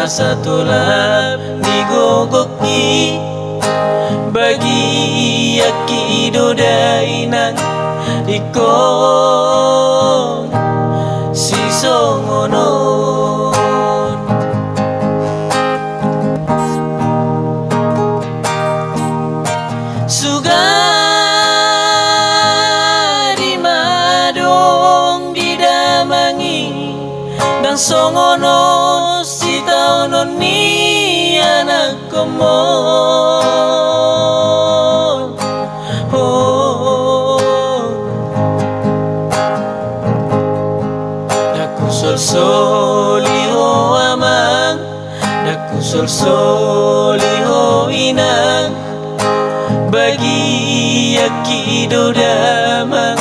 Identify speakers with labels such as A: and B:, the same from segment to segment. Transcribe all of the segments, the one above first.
A: asa tulap di gogoki bagi yaki dodai nang ikong si songonon sugari madong didamangi dan songono si taunon ni anak komon daku sol-soliho amang daku sol-soliho inang bagi yaki dodamang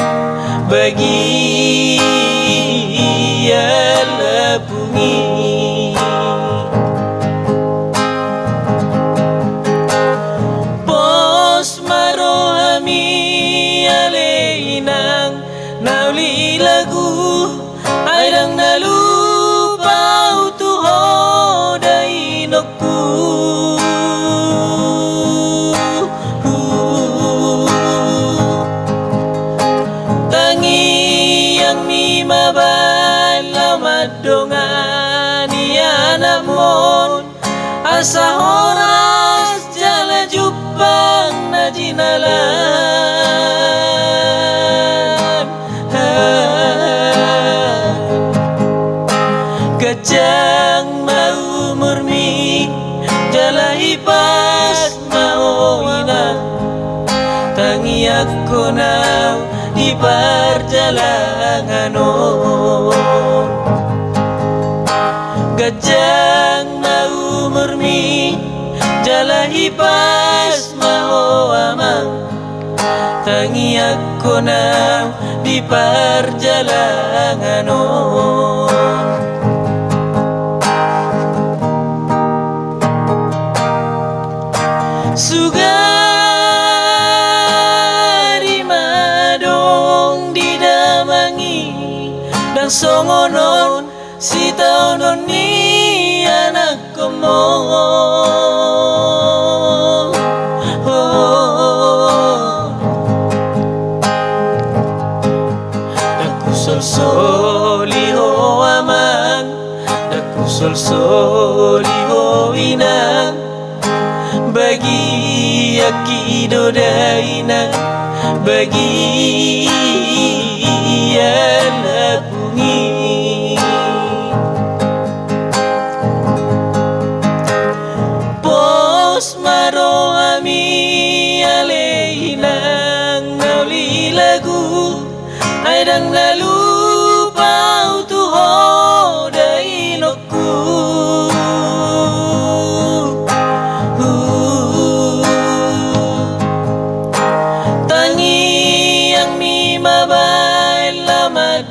A: bagi yalapungi pos marohami aleinang nauli lagu airang nalupa utuho dainokku tangi yang ni mabalamat dongani anak mon asa horas jala jupang na jinalan kacang mau murmi jala ipas mau ina tangi aku nau di perjalanan gajang mau murmi jala ipas mau amang tangi aku nau di perjalanan sugari madong didamangi dan songonon si taunon ni anak komon daku sol-soliho amang daku sol-soliho inang bagi yaki dodai nang bagi yalapungi pos maro ami aleinang nauli lagu airang nalupa utuho dainokku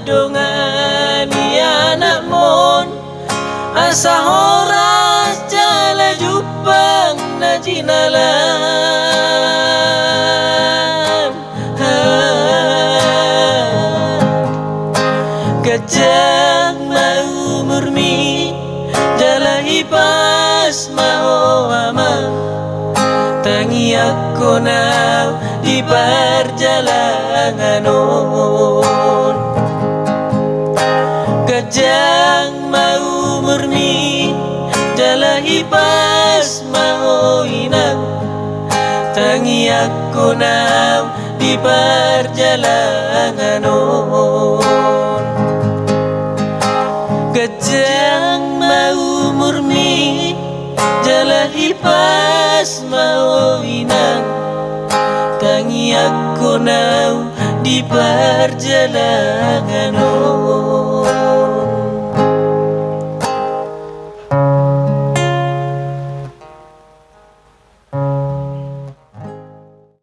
A: dongani anak mon asa horas jala jupang na jinalan gajang mau murmi jala ipas mau amang tangi aku nau di perjalanan gajang mau murmi jala ipas mau inang tangi aku nau di perjalanan gajang mau murmi jala ipas mau inang tangi aku nau di perjalanan